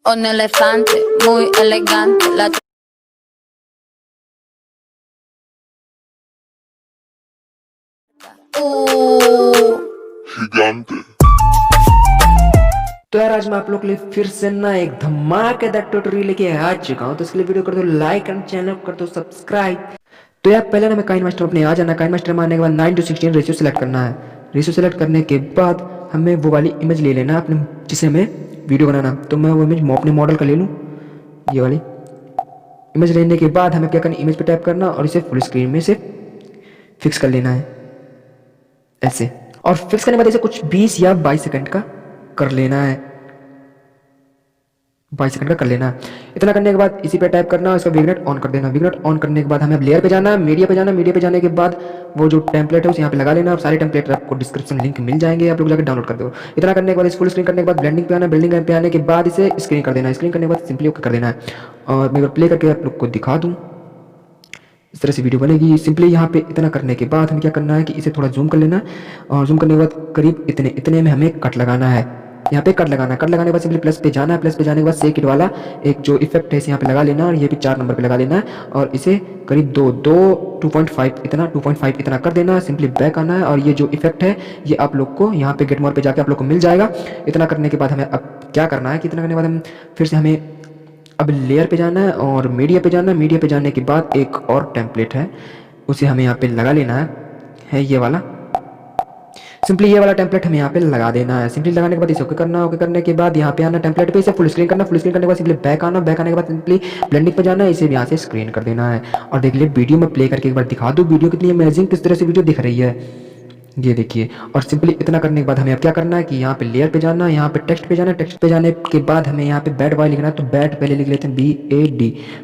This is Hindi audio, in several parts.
Un elefante muy elegante. Gigante. तो यार आज मैं आप लोग के लिए फिर से ना एक धमाकेदार ट्यूटोरियल लेके आ चुका हूँ। तो इसके लिए वीडियो कर दो लाइक एंड चैनल कर दो सब्सक्राइब। तो यार पहले ना मैं काइनमास्टर अपने आ जाना। काइनमास्टर में आने के बाद 9:16 रेशियो सेलेक्ट करना है। रेशियो सेलेक्ट करने के बाद हमें वो वाली इमेज ले लेना अपने जिसे हमें वीडियो बनाना। तो मैं वो इमेज अपने मॉडल का ले लूँ। ये वाली इमेज लेने के बाद हमें क्या करना, इमेज पे टैप करना और इसे फुल स्क्रीन में से फिक्स कर लेना है ऐसे। और फिक्स करने के बाद इसे कुछ 20 या 22 सेकंड का कर लेना है। 22 सेकंड का कर लेना है। इतना करने के बाद इसी पे टाइप करना और इसका विग्नेट ऑन कर देना। विग्नेट ऑन करने के बाद हमें अब लेयर पे जाना है, मीडिया पे जाना। मीडिया पे जाने के बाद वो जो टेम्पलेट है उसे यहाँ पे लगा लेना। अब सारे टेम्पलेट आपको डिस्क्रिप्शन लिंक मिल जाएंगे, आप लोग जाकर डाउनलोड कर दो। इतना करने के बाद इस फुल स्क्रीन करने के बाद ब्लेंडिंग पे आना। ब्लेंडिंग पे आने के बाद इसे स्क्रीन कर देना। स्क्रीन करने के बाद सिंपली ओके कर देना है। और मैं प्ले करके आप लोग को दिखा दूँ, इस तरह से वीडियो बनेगी। सिंपली यहाँ पे इतना करने के बाद हमें क्या करना है कि इसे थोड़ा जूम कर लेना है। और जूम करने के बाद करीब इतने इतने में हमें कट लगाना है। यहाँ पे कट लगाना है। कट लगाने के बाद सिंपली प्लस पे जाना है। प्लस पे जाने के बाद सेक इट वाला एक जो इफेक्ट है इसे यहाँ पे लगा लेना और ये भी 4 नंबर पे लगा लेना है। और इसे करीब 2.5 इतना 2.5 इतना कर देना है। सिंपली बैक आना है और ये जो इफेक्ट है ये आप लोग को यहाँ पे गेट मोर पे जाके आप लोग को मिल जाएगा। इतना करने के बाद हमें अब क्या करना है कि इतना करने के बाद हम फिर से हमें अब लेयर पे जाना है और मीडिया पे जाना है। मीडिया पे जाने के बाद एक और टेम्पलेट है उसे हमें यहाँ पे लगा लेना है ये वाला। सिंपली ये वाला टेम्पलेट हमें यहाँ पे लगा देना है। सिंपली लगाने के बाद इसे ओके करना। ओके करने के बाद यहाँ पे आना टेम्पलेट पे, इसे फुल स्क्रीन करना। फुल स्क्रीन करने के बाद सिंपली बैक आना। बैक आने के बाद सिंपली ब्लेंडिंग पे जाना है, इसे भी यहाँ से स्क्रीन कर देना है। और देख लिए वीडियो में प्ले करके एक बार दिखा दो वीडियो कितनी अमेजिंग किस तरह से वीडियो दिख रही है, ये देखिए। और सिंपली इतना करने के बाद हमें अब क्या करना है कि यहाँ पे लेयर पे जाना है, यहाँ पे टेक्स्ट पे जाना है। टेक्स्ट पे जाने के बाद हमें यहाँ पे बैट वाई लिखना है। तो बैट पहले लिख लेते हैं BAD।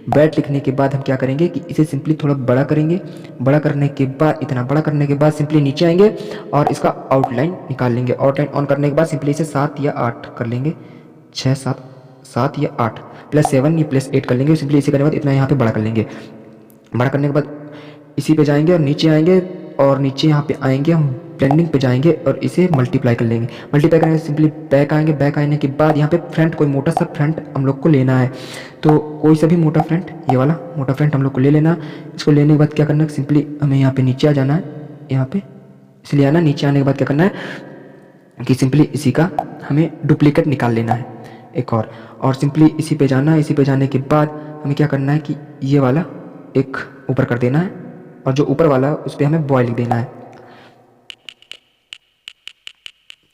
बैट लिखने के बाद हम क्या करेंगे कि इसे सिंपली थोड़ा बड़ा करेंगे। बड़ा करने के बाद इतना बड़ा करने के बाद सिंपली नीचे आएंगे और इसका आउटलाइन निकाल लेंगे। आउटलाइन ऑन करने के बाद सिंपली इसे 7 या 8 कर लेंगे। 6 7 या 8 +7 या +8 कर लेंगे। सिंपली इसे करने के बाद इतना यहाँ पे बड़ा कर लेंगे। बड़ा करने के बाद इसी पे जाएंगे और नीचे आएंगे और नीचे यहाँ पे आएंगे हम ब्लेंडिंग पे जाएंगे और इसे मल्टीप्लाई कर लेंगे। मल्टीप्लाई करने के सिंपली बैक आएंगे। बैक आने के बाद यहाँ पे फ्रंट कोई मोटा सा फ्रंट हम लोग को लेना है। तो कोई सा भी मोटा फ्रंट, ये वाला मोटा फ्रंट हम लोग को ले लेना। इसको लेने के बाद क्या करना है, सिंपली हमें यहाँ पे नीचे आ जाना है। यहाँ पे इसलिए आना। नीचे आने के बाद क्या करना है कि सिंपली इसी का हमें डुप्लीकेट निकाल लेना है एक और सिंपली इसी पे जाना है। इसी पे जाने के बाद हमें क्या करना है कि ये वाला एक ऊपर कर देना है और जो ऊपर वाला उस पर हमें बॉय लिख देना है।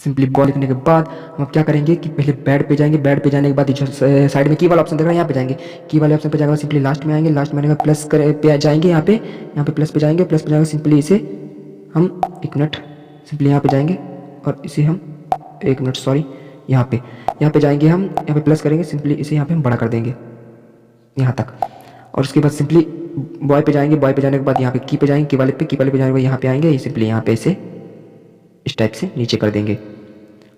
सिंपली बॉय लिखने के बाद हम अब क्या करेंगे कि पहले बेड पे जाएंगे। बेड पे जाने के बाद जो साइड में की वाला ऑप्शन दिख रहा है यहाँ पे जाएंगे। की वाले ऑप्शन पे जाएगा सिंपली लास्ट में आएंगे। लास्ट में आने के बाद प्लस पे जाएंगे। यहाँ पे प्लस पे जाएंगे। प्लस पे जाएंगे सिंपली इसे हम 1 मिनट सिंपली यहाँ पे जाएंगे और इसे हम 1 मिनट सॉरी यहाँ पे जाएंगे। हम यहाँ पे प्लस करेंगे। सिंपली इसे यहाँ पे हम बड़ा कर देंगे यहाँ तक। और उसके बाद सिंपली बॉय पे जाएंगे। बॉय पे जाने के बाद यहाँ पे की पे जाएंगे। की वाले पे जाने के बाद यहाँ पे आएंगे। सिंपली यहाँ पे इसे इस टाइप से नीचे कर देंगे।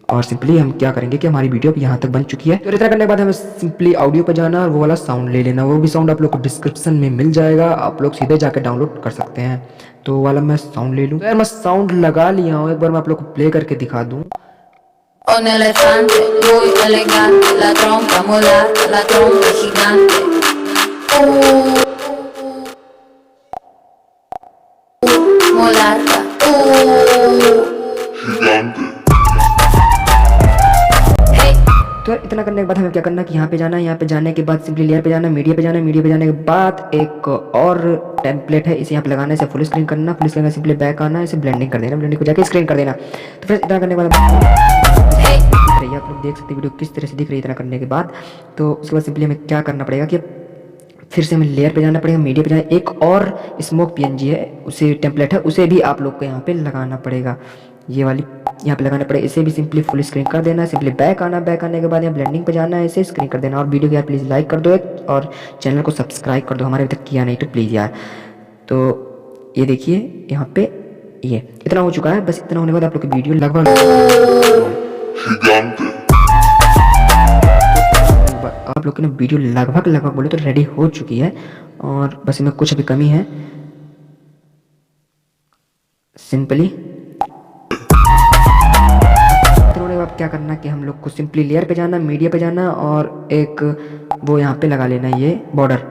और सिंपली हम क्या करेंगे कि हमारी वीडियो अब यहाँ तक बन चुकी है। तो इतना करने के बाद हमें सिंपली ऑडियो पे जाना और वो वाला साउंड ले लेना। वो भी साउंड आप लोग को डिस्क्रिप्शन में मिल जाएगा, आप लोग सीधे जाकर डाउनलोड कर सकते हैं। तो वाला मैं साउंड ले लूँ। तो यार मैं साउंड लगा लिया हूँ, एक बार मैं आप लोग को प्ले करके दिखा दूँ। Un elefante muy elegante, la trompa molata, la trompa gigante. Molata. Gigante. Hey. तो यार इतना करने के बाद हमें क्या करना है कि यहाँ पे जाना है। यहाँ पे जाने के बाद सिंपली लेयर पे जाना है, मीडिया पे जाना है। मीडिया पे जाने के बाद एक और टेम्पलेट है, इसे यहाँ पे लगाना है। इसे फुल स्क्रीन करना। फुल स्क्रीन सिंपली बैक आना है, इसे ब्लेंडिंग कर देना। ब्लेंडिंग को जाके स्क्रीन कर देना। तो फिर इतना करने के बाद आप लोग देख सकते हैं वीडियो किस तरह से दिख रही है। इतना करने के बाद तो उसके बाद सिंपली हमें क्या करना पड़ेगा कि फिर से हमें लेयर पे जाना पड़ेगा। मीडिया पे जाना। एक और स्मोक PNG है, उसे टेम्पलेट है, उसे भी आप लोग को यहाँ पे लगाना पड़ेगा। ये वाली यहाँ पे लगाना पड़ेगा। इसे भी सिंपली फुल स्क्रीन कर देना है। सिंपली बैक आना। बैक आने के बाद यहाँ ब्लेंडिंग पे जाना है, इसे स्क्रीन कर देना। और वीडियो को यार प्लीज़ लाइक कर दो और चैनल को सब्सक्राइब कर दो, हमारे अभी तक किया नहीं तो प्लीज़ यार। तो ये देखिए यहाँ पे ये इतना हो चुका है। बस इतना होने के बाद आप लोग की वीडियो लगभग आप लोग की ना वीडियो लगभग बोले तो रेडी हो चुकी है। और बस इसमें कुछ अभी कमी है। सिंपली क्या करना कि हम लोग को सिंपली लेयर पे जाना, मीडिया पे जाना और एक वो यहाँ पे लगा लेना है, ये बॉर्डर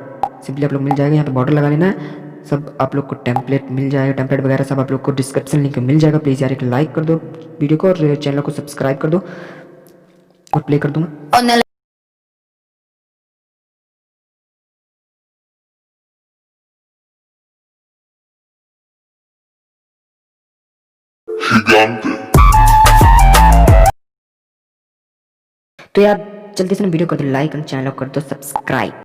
सिंपली आप लोग मिल जाएगा, यहाँ पे बॉर्डर लगा लेना है। सब आप लोग को टेम्पलेट मिल जाएगा, टेम्पलेट वगैरह सब आप लोग को डिस्क्रिप्शन लिंक में मिल जाएगा। प्लीज़ यार एक लाइक कर दो वीडियो को और चैनल को सब्सक्राइब कर दो और प्ले कर दूंगा। Con el तो यार जल्दी से वीडियो कर दो लाइक और चैनल को कर दो सब्सक्राइब।